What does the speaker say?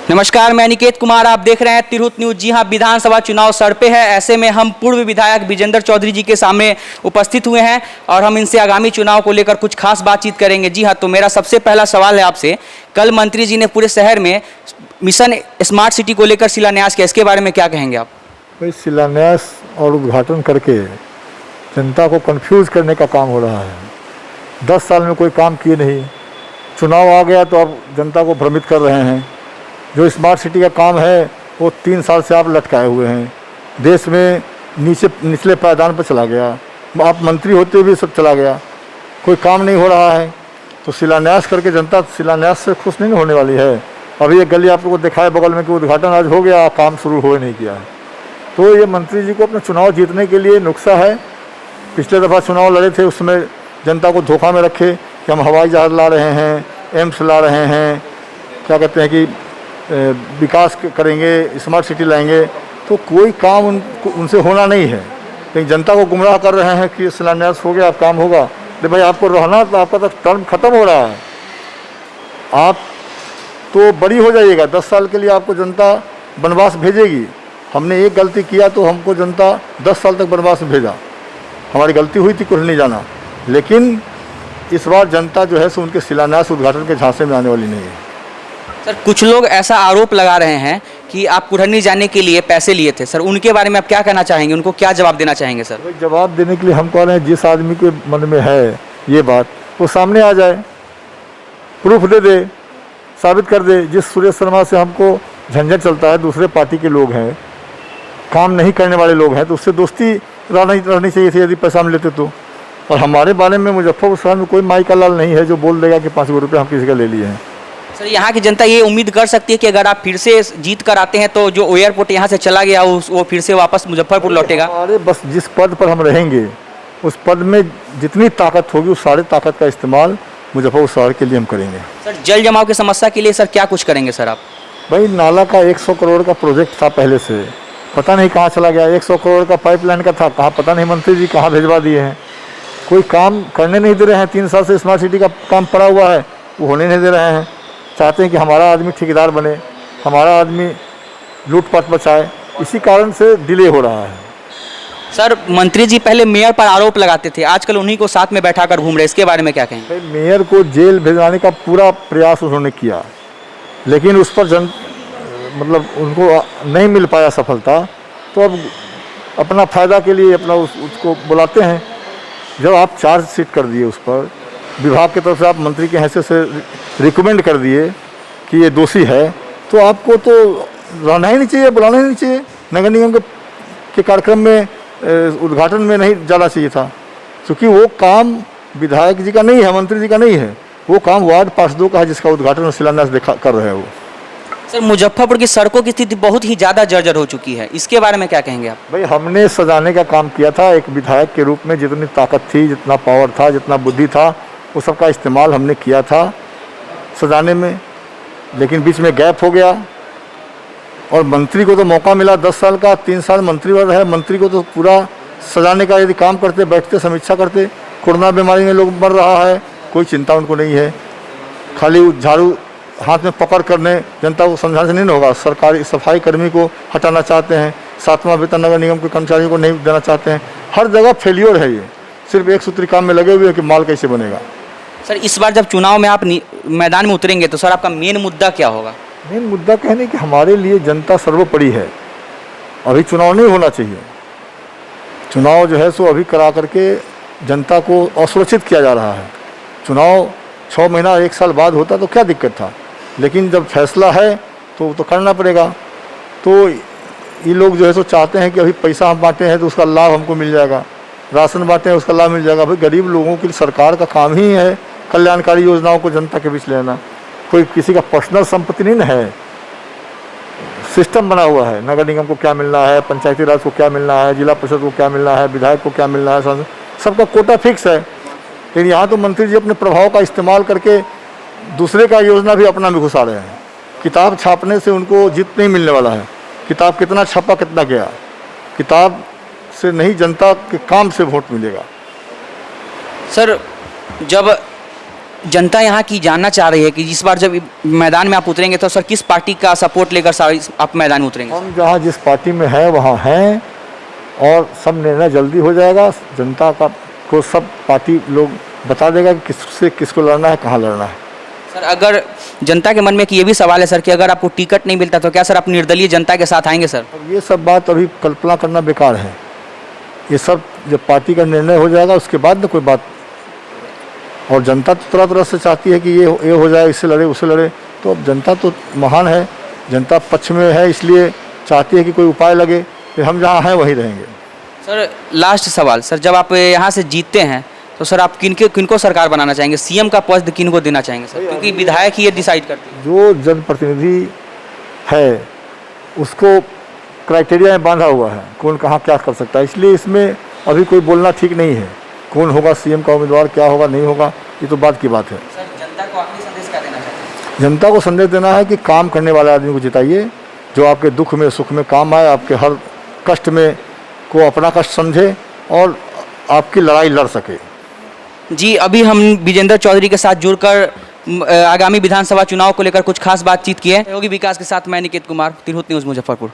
नमस्कार, मैं निकेत कुमार। आप देख रहे हैं तिरहुत न्यूज। जी हां, विधानसभा चुनाव सर पे है। ऐसे में हम पूर्व विधायक विजेंद्र चौधरी जी के सामने उपस्थित हुए हैं और हम इनसे आगामी चुनाव को लेकर कुछ खास बातचीत करेंगे। जी हां, तो मेरा सबसे पहला सवाल है आपसे, कल मंत्री जी ने पूरे शहर में मिशन स्मार्ट सिटी को लेकर शिलान्यास किया, इसके बारे में क्या कहेंगे आप? भाई, शिलान्यास और उद्घाटन करके जनता को कंफ्यूज करने का काम हो रहा है। 10 साल में कोई काम किए नहीं, चुनाव आ गया तो अब जनता को भ्रमित कर रहे हैं। जो स्मार्ट सिटी का काम है वो 3 साल से आप लटकाए हुए हैं। देश में निचले पायदान पर चला गया, आप मंत्री होते हुए सब चला गया, कोई काम नहीं हो रहा है। तो शिलान्यास करके जनता शिलान्यास से खुश नहीं होने वाली है। अभी एक गली आप लोगों को दिखाए बगल में कि उद्घाटन आज हो गया, काम शुरू हो नहीं किया है। तो ये मंत्री जी को अपना चुनाव जीतने के लिए नुस्खा है। पिछले दफ़ा चुनाव लड़े थे, उसमें जनता को धोखा में रखे कि हम हवाई जहाज़ ला रहे हैं, एम्स ला रहे हैं, क्या कहते हैं कि विकास करेंगे, स्मार्ट सिटी लाएंगे। तो कोई काम उनसे होना नहीं है, लेकिन जनता को गुमराह कर रहे हैं कि शिलान्यास हो गया, अब काम होगा। अरे भाई, आपको रहना तो आपका तो टर्म ख़त्म हो रहा है। आप तो बड़ी हो जाइएगा, 10 साल के लिए आपको जनता वनवास भेजेगी। हमने एक गलती किया तो हमको जनता 10 साल तक वनवास में भेजा। हमारी गलती हुई थी, कुछ नहीं जाना। लेकिन इस बार जनता जो है सो उनके शिलान्यास उद्घाटन के झांसे में आने वाली नहीं है। सर, कुछ लोग ऐसा आरोप लगा रहे हैं कि आप कुढ़नी जाने के लिए पैसे लिए थे। सर, उनके बारे में आप क्या कहना चाहेंगे? उनको क्या जवाब देना चाहेंगे? सर, जवाब देने के लिए हम कह रहे हैं, जिस आदमी के मन में है ये बात वो सामने आ जाए, प्रूफ दे दे, साबित कर दे। जिस सुरेश शर्मा से हमको झंझट चलता है, दूसरे पार्टी के लोग हैं, काम नहीं करने वाले लोग हैं, तो उससे दोस्ती रहनी चाहिए थी यदि पैसा हम लेते तो। और हमारे बारे में मुजफ्फरपुर शहर में कोई माई का लाल नहीं है जो बोल देगा कि 5 रुपये हम किसी का ले लिए हैं। सर, यहाँ की जनता ये उम्मीद कर सकती है कि अगर आप फिर से जीत कर आते हैं तो जो एयरपोर्ट यहाँ से चला गया वो फिर से वापस मुजफ्फरपुर लौटेगा। अरे बस, जिस पद पर हम रहेंगे उस पद में जितनी ताकत होगी उस सारी ताकत का इस्तेमाल मुजफ्फरपुर शहर के लिए हम करेंगे। सर, जल जमाव की समस्या के लिए सर क्या कुछ करेंगे सर आप? भाई, नाला का 100 करोड़ का प्रोजेक्ट था पहले से, पता नहीं कहाँ चला गया। 100 करोड़ का पाइपलाइन का था, कहाँ पता नहीं मंत्री जी कहाँ भिजवा दिए हैं। कोई काम करने नहीं दे रहे हैं। 3 साल से स्मार्ट सिटी का काम पड़ा हुआ है, वो होने नहीं दे रहे हैं। चाहते हैं कि हमारा आदमी ठेकेदार बने, हमारा आदमी लूटपाट बचाए, इसी कारण से डिले हो रहा है। सर, मंत्री जी पहले मेयर पर आरोप लगाते थे, आजकल उन्हीं को साथ में बैठा कर घूम रहे, इसके बारे में क्या कहेंगे? भाई, मेयर को जेल भेजवाने का पूरा प्रयास उन्होंने किया, लेकिन उस पर मतलब उनको नहीं मिल पाया सफलता। तो अब अपना फ़ायदा के लिए अपना उसको बुलाते हैं। जब आप चार्जशीट कर दिए, उस पर विभाग की तरफ से आप मंत्री के हैसियत से रिकमेंड कर दिए कि ये दोषी है, तो आपको तो रहना ही नहीं चाहिए, बुलाना ही नहीं चाहिए। नगर निगम के कार्यक्रम में उद्घाटन में नहीं जाना चाहिए था, क्योंकि वो काम विधायक जी का नहीं है, मंत्री जी का नहीं है। वो काम वार्ड पार्षदों का है, जिसका उद्घाटन और शिलान्यास कर रहे हैं वो। सर, मुजफ्फरपुर की सड़कों की स्थिति बहुत ही ज़्यादा जर्जर हो चुकी है, इसके बारे में क्या कहेंगे आप? भाई, हमने सजाने का काम किया था। एक विधायक के रूप में जितनी ताकत थी, जितना पावर था, जितना बुद्धि था, वो सबका इस्तेमाल हमने किया था सजाने में। लेकिन बीच में गैप हो गया और मंत्री को तो मौका मिला 10 साल का, 3 साल मंत्री रहे। मंत्री को तो पूरा सजाने का यदि काम करते, बैठते, समीक्षा करते। कोरोना बीमारी में लोग मर रहा है, कोई चिंता उनको नहीं है। खाली झाड़ू हाथ में पकड़ करने जनता को समझाने से नहीं होगा। सरकारी सफाई कर्मी को हटाना चाहते हैं, 7वां वेतन नगर निगम के कर्मचारियों को नहीं देना चाहते हैं। हर जगह फेलियर है। ये सिर्फ एक सूत्री काम में लगे हुए हैं कि माल कैसे बनेगा। सर, इस बार जब चुनाव में आप मैदान में उतरेंगे तो सर आपका मेन मुद्दा क्या होगा? मेन मुद्दा कहने कि हमारे लिए जनता सर्वोपरि है। अभी चुनाव नहीं होना चाहिए। चुनाव जो है सो अभी करा करके जनता को असुरक्षित किया जा रहा है। चुनाव 6 महीना 1 साल बाद होता तो क्या दिक्कत था, लेकिन जब फैसला है तो करना पड़ेगा। तो ये लोग जो है सो चाहते हैं कि अभी पैसा हम बांटे हैं तो उसका लाभ हमको मिल जाएगा, राशन बांटे हैं उसका लाभ मिल जाएगा। भाई, गरीब लोगों के लिए सरकार का काम ही है कल्याणकारी योजनाओं को जनता के बीच लेना। कोई किसी का पर्सनल संपत्ति नहीं ना है। सिस्टम बना हुआ है, नगर निगम को क्या मिलना है, पंचायती राज को क्या मिलना है, जिला परिषद को क्या मिलना है, विधायक को क्या मिलना है, सबका कोटा फिक्स है। लेकिन यहाँ तो मंत्री जी अपने प्रभाव का इस्तेमाल करके दूसरे का योजना भी अपना में घुसा रहे हैं। किताब छापने से उनको जीत नहीं मिलने वाला है। किताब कितना छापा, कितना गया, किताब से नहीं, जनता के काम से वोट मिलेगा। सर, जब जनता यहाँ की जानना चाह रही है कि इस बार जब मैदान में आप उतरेंगे तो सर किस पार्टी का सपोर्ट लेकर आप मैदान में उतरेंगे? हम जहाँ जिस पार्टी में हैं वहाँ हैं और सब निर्णय जल्दी हो जाएगा। जनता का को सब पार्टी लोग बता देगा कि किससे किसको लड़ना है, कहाँ लड़ना है। सर अगर जनता के मन में कि ये भी सवाल है सर कि अगर आपको टिकट नहीं मिलता तो क्या सर आप निर्दलीय जनता के साथ आएंगे सर? अब ये सब बात अभी कल्पना करना बेकार है। ये सब जब पार्टी का निर्णय हो जाएगा उसके बाद ना कोई बात। और जनता तो तरह तरह से चाहती है कि ये हो जाए, इससे लड़े उससे लड़े। तो अब जनता तो महान है, जनता पक्ष में है, इसलिए चाहती है कि कोई उपाय लगे। फिर हम जहाँ हैं वहीं रहेंगे। सर लास्ट सवाल सर, जब आप यहाँ से जीतते हैं तो सर आप किनको सरकार बनाना चाहेंगे? सीएम का पद किनको देना चाहेंगे सर? क्योंकि विधायक ही ये डिसाइड करते हैं। जो जनप्रतिनिधि है उसको क्राइटेरिया में बांधा हुआ है कौन कहाँ क्या कर सकता है, इसलिए इसमें अभी कोई बोलना ठीक नहीं है। कौन होगा सीएम का उम्मीदवार, क्या होगा नहीं होगा, ये तो बात की बात है। सर जनता को आखिरी संदेश क्या देना चाहते हैं? जनता को संदेश देना है कि काम करने वाले आदमी को जिताइए, जो आपके दुख में सुख में काम आए, आपके हर कष्ट में को अपना कष्ट समझे और आपकी लड़ाई लड़ सके। जी, अभी हम विजेंद्र चौधरी के साथ जुड़कर आगामी विधानसभा चुनाव को लेकर कुछ खास बातचीत की है। सहयोगी विकास के साथ मैं निकेत कुमार, तिरहुत न्यूज़ मुजफ्फरपुर।